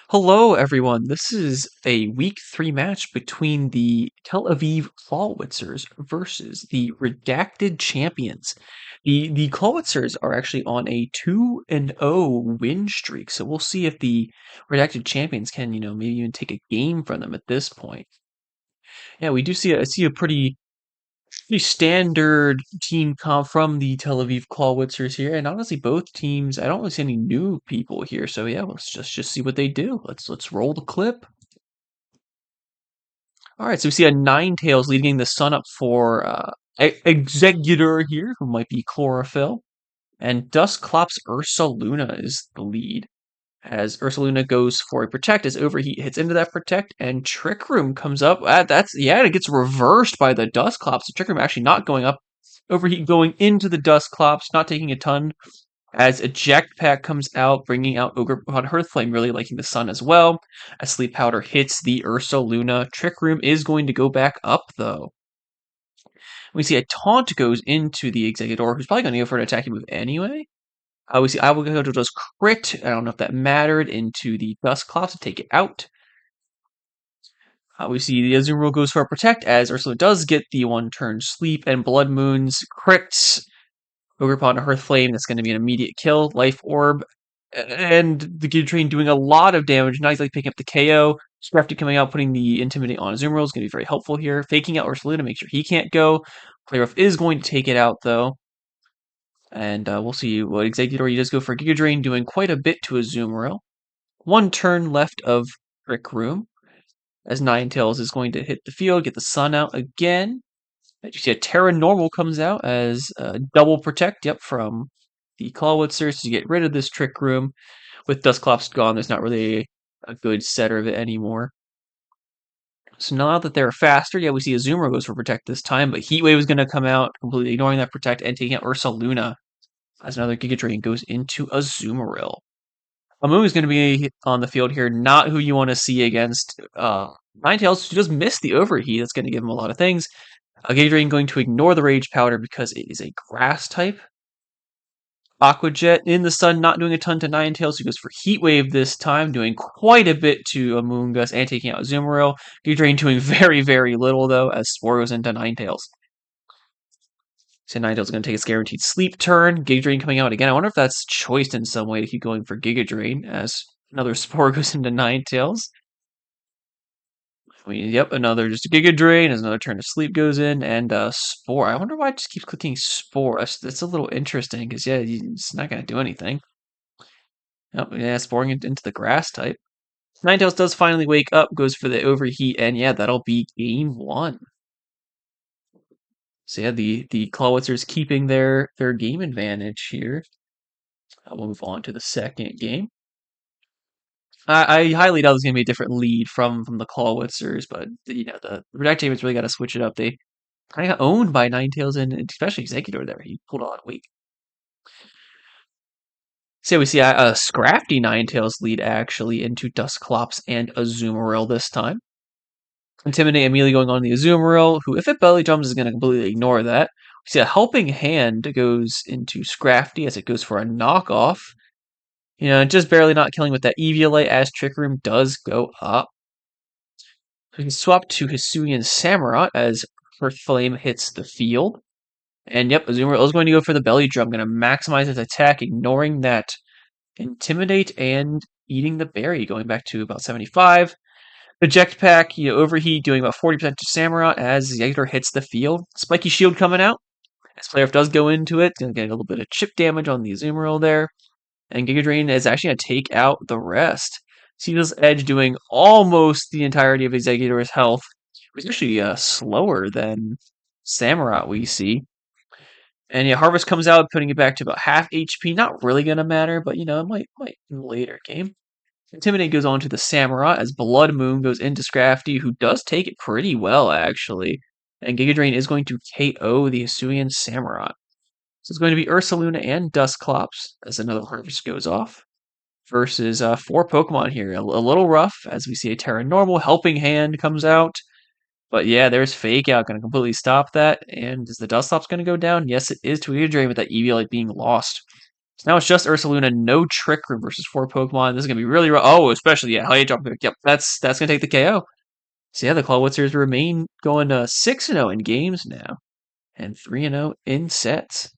Hello, everyone. This is a week 3 match between the Tel Aviv Clawitzers versus the Redacted Champions. The Clawitzers are actually on a 2-0 win streak, so we'll see if the Redacted Champions can, maybe even take a game from them at this point. Yeah, we do see a pretty standard team comp from the Tel Aviv Clawitzers here, and honestly, both teams, I don't really see any new people here. So yeah, let's just see what they do. Let's roll the clip. All right, so we see a Ninetales leading the sun up for Executor here, who might be Chlorophyll, and Dustclops Ursaluna is the lead. As Ursaluna goes for a protect, as Overheat hits into that protect, and Trick Room comes up. It gets reversed by the Dustclops. The Trick Room actually not going up. Overheat going into the Dustclops, not taking a ton. As Eject Pack comes out, bringing out Ogre on Hearthflame, really liking the sun as well. As Sleep Powder hits the Ursaluna, Trick Room is going to go back up though. We see a taunt goes into the Executor, who's probably going to go for an attacking move anyway. We see I will go to does crit. I don't know if that mattered into the Dustclops to take it out. We see the Azumarill goes for a protect as Ursula does get the 1-turn sleep, and Blood Moons crits Ogre Paw and Hearthflame. That's going to be an immediate kill. Life Orb. And the Giga doing a lot of damage. Not exactly picking up the KO. Scrafty coming out, putting the Intimidate on Azumarill is going to be very helpful here. Faking out Ursula to make sure he can't go. Playrough is going to take it out, though. And we'll see what Executor he does go for Giga Drain, doing quite a bit to Azumarill. 1 turn left of Trick Room, as Ninetales is going to hit the field, get the sun out again. You see a Terra Normal comes out as double protect, from the Clawitzers to get rid of this Trick Room. With Dustclops gone, there's not really a good setter of it anymore. So now that they're faster, we see Azumarill goes for protect this time, but Heatwave is going to come out, completely ignoring that protect and taking out Ursaluna as another Giga Drain goes into Azumarill. Amu is going to be on the field here, not who you want to see against Ninetales, who does miss the Overheat. That's going to give him a lot of things. Giga Drain going to ignore the Rage Powder because it is a Grass type. Aqua Jet in the sun, not doing a ton to Ninetales. He goes for Heat Wave this time, doing quite a bit to Amoonguss and taking out Azumarill. Giga Drain doing very, very little, though, as Spore goes into Ninetales. So Ninetales is going to take its guaranteed sleep turn. Giga Drain coming out again. I wonder if that's choiced in some way to keep going for Giga Drain as another Spore goes into Ninetales. Another just a Giga Drain as another turn of sleep goes in, and Spore. I wonder why it just keeps clicking Spore. That's a little interesting because it's not going to do anything. Sporing into the Grass type. Ninetales does finally wake up, goes for the Overheat, and that'll be game 1. So the Clawitzers keeping their game advantage here. We'll move on to the second game. I highly doubt there's going to be a different lead from the Clawitzers, but the Redacted Champions really got to switch it up. They kind of got owned by Ninetales and especially Executor there. He pulled a lot of weight. So we see a Scrafty Ninetales lead actually into Dustclops and Azumarill this time. Intimidate immediately going on the Azumarill, who if it belly jumps is going to completely ignore that. We see a Helping Hand goes into Scrafty as it goes for a knockoff. Just barely not killing with that Eviolite as Trick Room does go up. We can swap to Hisuian Samurott as Hearthflame hits the field. And Azumarill is going to go for the belly drum, going to maximize its attack, ignoring that Intimidate and eating the berry, going back to about 75. Eject Pack, Overheat doing about 40% to Samurott as Executor hits the field. Spiky Shield coming out. As Player does go into it, going to get a little bit of chip damage on the Azumarill there. And Giga Drain is actually going to take out the rest. Seedless Edge doing almost the entirety of Executor's health. It was actually slower than Samurott we see. And Harvest comes out, putting it back to about half HP. Not really going to matter, but it might in the later game. Intimidate goes on to the Samurott as Blood Moon goes into Scrafty, who does take it pretty well, actually. And Giga Drain is going to KO the Hisuian Samurott. So it's going to be Ursaluna and Dustclops as another Harvest goes off. Versus 4 Pokemon here. A little rough as we see a Terra Normal. Helping Hand comes out. But there's Fake Out. Going to completely stop that. And is the Dustclops going to go down? Yes, it is to Giga Drain with that Eviolite being lost. So now it's just Ursaluna, no Trick Room versus 4 Pokemon. This is gonna be really rough. Oh, especially yeah, high jump pick. Yep, that's gonna take the KO. So yeah, the Clawitzers remain going 6-0 in games now, and 3-0 in sets.